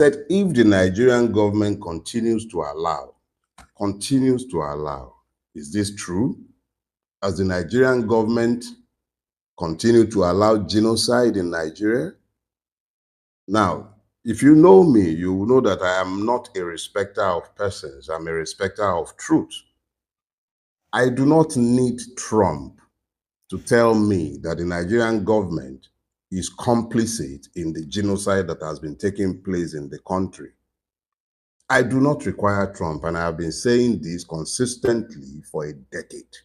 That if the Nigerian government continues to allow, is this true? Has the Nigerian government continued to allow genocide in Nigeria? Now, if you know me, you will know that I am not a respecter of persons. I'm a respecter of truth. I do not need Trump to tell me that the Nigerian government is complicit in the genocide that has been taking place in the country. I do not require Trump, and I have been saying this consistently for a decade,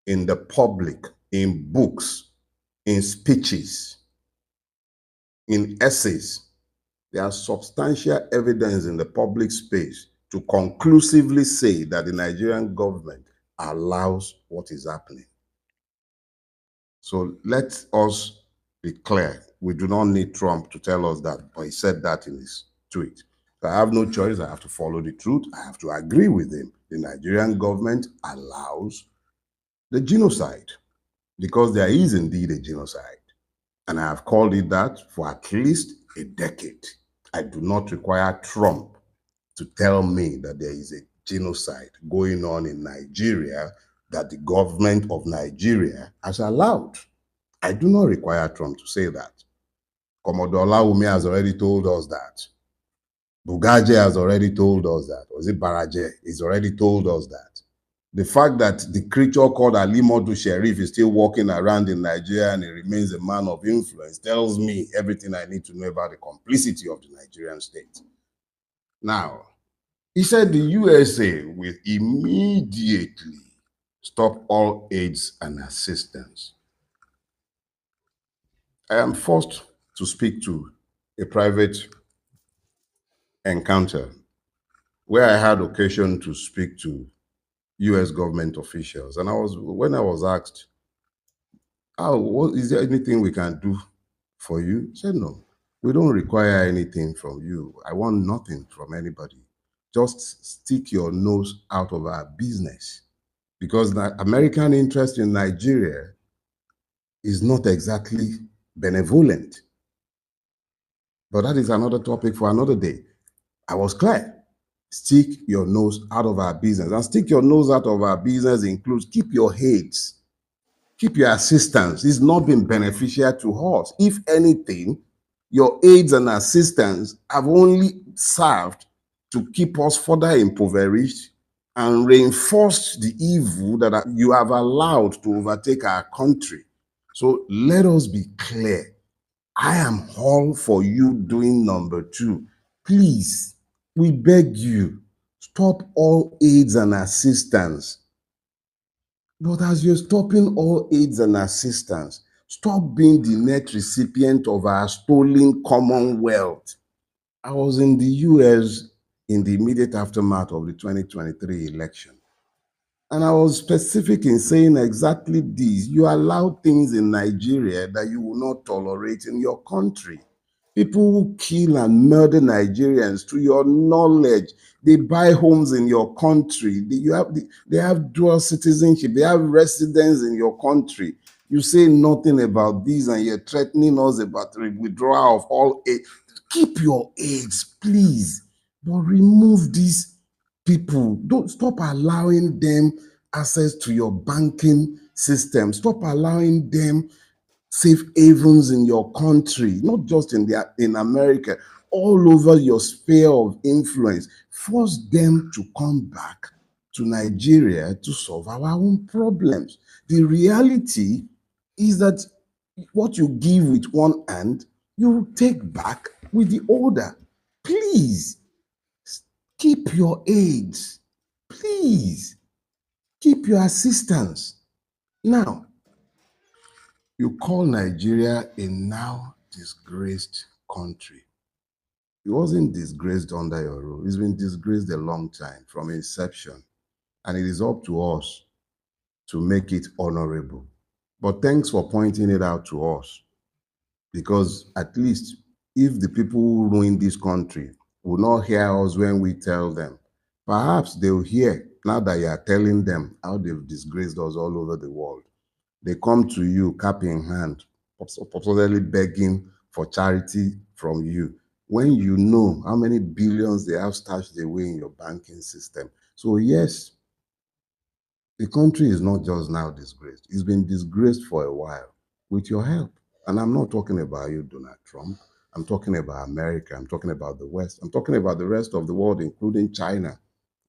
in the public, in books, in speeches, in essays. There are substantial evidence in the public space to conclusively say that the Nigerian government allows what is happening. So let us be clear. We do not need Trump to tell us that, but he said that in his tweet. So I have no choice. I have to follow the truth. I have to agree with him. The Nigerian government allows the genocide because there is indeed a genocide. And I have called it that for at least a decade. I do not require Trump to tell me that there is a genocide going on in Nigeria that the government of Nigeria has allowed. I do not require Trump to say that. Commodore Olawumi has already told us that. Bugaje has already told us that. Was it Baraje? He's already told us that. The fact that the creature called Ali Modu Sheriff is still walking around in Nigeria and he remains a man of influence tells me everything I need to know about the complicity of the Nigerian state. Now, he said the USA will immediately stop all aids and assistance. I am forced to speak to a private encounter where I had occasion to speak to US government officials. And when I was asked, is there anything we can do for you? I said, no, we don't require anything from you. I want nothing from anybody. Just stick your nose out of our business. Because the American interest in Nigeria is not exactly benevolent. But that is another topic for another day. I was clear. Stick your nose out of our business. And stick your nose out of our business includes keep your heads, keep your assistance. It's not been beneficial to us. If anything, your aids and assistance have only served to keep us further impoverished and reinforced the evil that you have allowed to overtake our country. So let us be clear. I am all for you doing number two. Please, we beg you, stop all aids and assistance. But as you're stopping all aids and assistance, stop being the net recipient of our stolen commonwealth. I was in the US in the immediate aftermath of the 2023 election. And I was specific in saying exactly this. You allow things in Nigeria that you will not tolerate in your country. People who kill and murder Nigerians, to your knowledge, they buy homes in your country. They have dual citizenship. They have residence in your country. You say nothing about this and you're threatening us about the withdrawal of all aid. Keep your aids, please. But remove these people. Don't stop allowing them access to your banking system. Stop allowing them safe havens in your country, not just in America, all over your sphere of influence. Force them to come back to Nigeria to solve our own problems. The reality is that what you give with one hand, you take back with the other. Please, keep your aids. Please, keep your assistance. Now, you call Nigeria a now disgraced country. It wasn't disgraced under your rule. It's been disgraced a long time from inception. And it is up to us to make it honorable. But thanks for pointing it out to us. Because at least if the people who ruin this country will not hear us when we tell them, perhaps they'll hear now that you are telling them how they've disgraced us all over the world. They come to you cap in hand, supposedly begging for charity from you. when you know how many billions they have stashed away in your banking system. So, yes, the country is not just now disgraced, it's been disgraced for a while with your help. And I'm not talking about you, Donald Trump. I'm talking about America. I'm talking about the West. I'm talking about the rest of the world, including China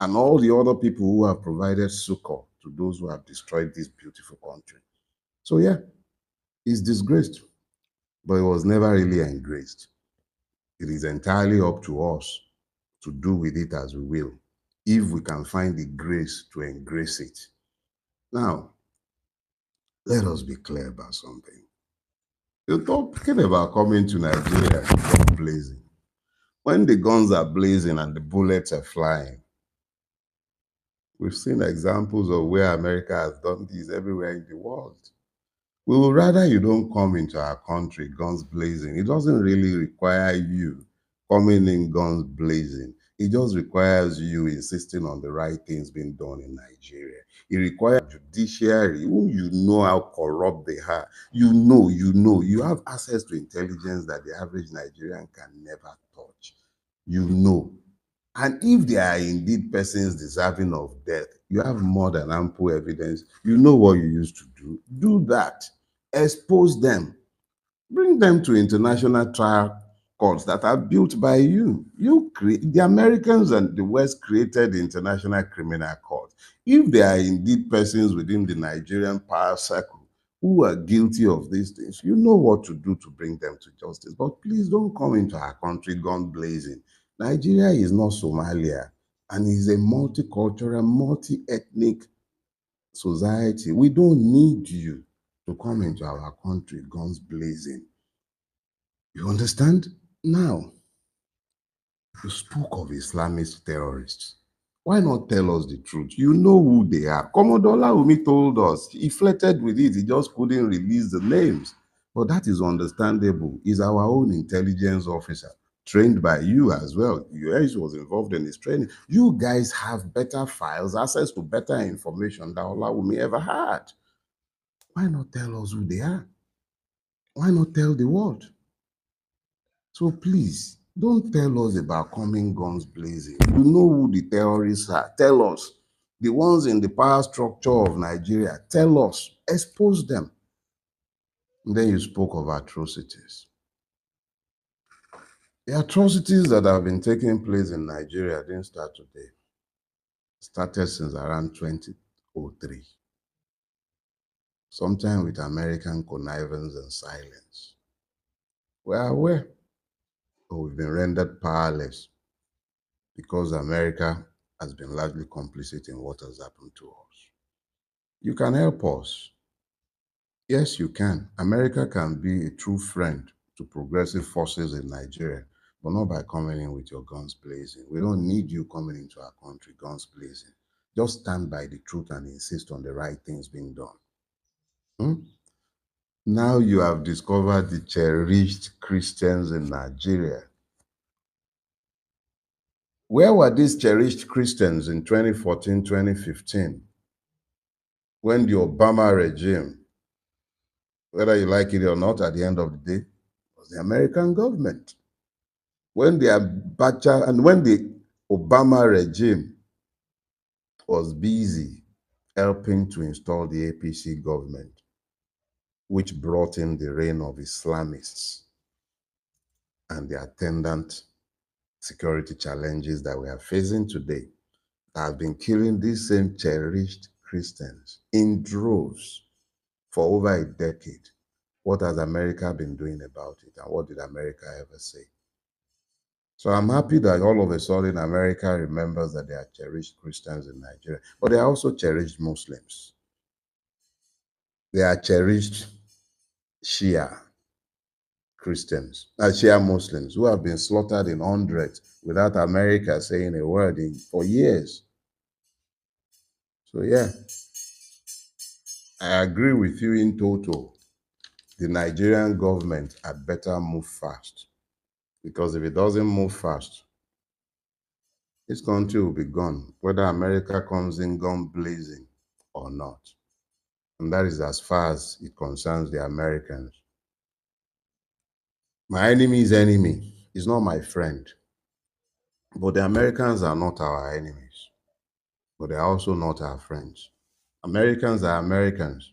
and all the other people who have provided succor to those who have destroyed this beautiful country. So, yeah, it's disgraced, but it was never really engraced. It is entirely up to us to do with it as we will, if we can find the grace to engrace it. Now, let us be clear about something. You're talking about coming to Nigeria, gun blazing. When the guns are blazing and the bullets are flying, we've seen examples of where America has done this everywhere in the world. We would rather you don't come into our country guns blazing. It doesn't really require you coming in guns blazing. It just requires you insisting on the right things being done in Nigeria. It requires judiciary, who you know how corrupt they are. You have access to intelligence that the average Nigerian can never touch. You know. And if they are indeed persons deserving of death, you have more than ample evidence. You know what you used to do. Do that. Expose them. Bring them to international trial courts that are built by you. The Americans and the West created the International Criminal Court. If they are indeed persons within the Nigerian power circle who are guilty of these things, you know what to do to bring them to justice. But please don't come into our country gun blazing. Nigeria is not Somalia and is a multicultural, multi-ethnic society. We don't need you to come into our country guns blazing. You understand? Now, you spoke of Islamist terrorists. Why not tell us the truth? You know who they are. Commodore Laomi told us. He flirted with it. He just couldn't release the names. But that is understandable. He's our own intelligence officer, trained by you as well. US was involved in his training. You guys have better files, access to better information than Olawumi ever had. Why not tell us who they are? Why not tell the world? So please, don't tell us about coming guns blazing. You know who the terrorists are. Tell us. The ones in the power structure of Nigeria, tell us. Expose them. And then you spoke of atrocities. The atrocities that have been taking place in Nigeria didn't start today. It started since around 2003. Sometime with American connivance and silence. We are aware, but we've been rendered powerless because America has been largely complicit in what has happened to us. You can help us. Yes, you can. America can be a true friend to progressive forces in Nigeria, but not by coming in with your guns blazing. We don't need you coming into our country guns blazing. Just stand by the truth and insist on the right things being done. Hmm? Now you have discovered the cherished Christians in Nigeria. Where were these cherished Christians in 2014, 2015, when the Obama regime, whether you like it or not, at the end of the day, was the American government? When the Abacha and when the Obama regime was busy helping to install the APC government, which brought in the reign of Islamists and the attendant security challenges that we are facing today, that have been killing these same cherished Christians in droves for over a decade. What has America been doing about it? And what did America ever say? So I'm happy that all of a sudden America remembers that there are cherished Christians in Nigeria, but there are also cherished Muslims. There are cherished Shia Christians, Shia Muslims who have been slaughtered in hundreds without America saying a word for years. So yeah, I agree with you in total. The Nigerian government had better move fast, because if it doesn't move fast, this country will be gone, whether America comes in gun blazing or not. And that is as far as it concerns the Americans. My enemy's enemy is not my friend. But the Americans are not our enemies, but they are also not our friends. Americans are Americans.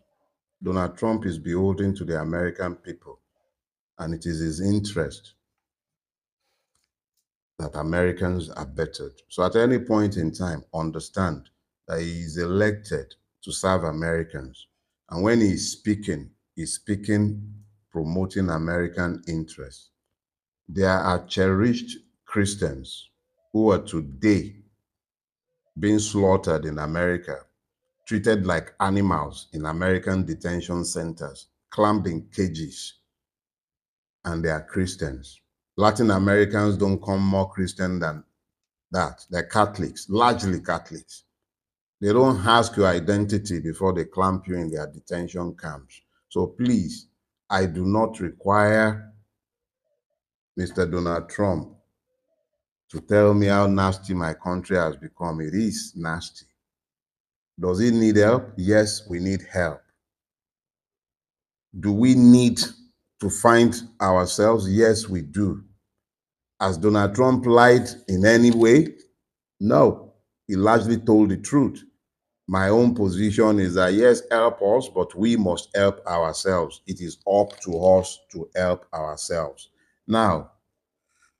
Donald Trump is beholden to the American people, and it is his interest that Americans are bettered. So at any point in time, understand that he is elected to serve Americans. And when he's speaking promoting American interests. There are cherished Christians who are today being slaughtered in America, treated like animals in American detention centers, clamped in cages, and they are Christians. Latin Americans don't come more Christian than that. They're Catholics, largely Catholics. They don't ask your identity before they clamp you in their detention camps. So please, I do not require Mr. Donald Trump to tell me how nasty my country has become. It is nasty. Does it need help? Yes, we need help. Do we need to find ourselves? Yes, we do. Has Donald Trump lied in any way? No. He largely told the truth. My own position is that yes, help us, but we must help ourselves. It is up to us to help ourselves. Now,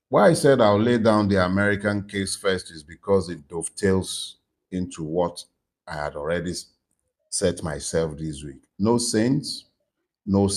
why I said I'll lay down the American case first is because it dovetails into what I had already set myself this week. No saints, no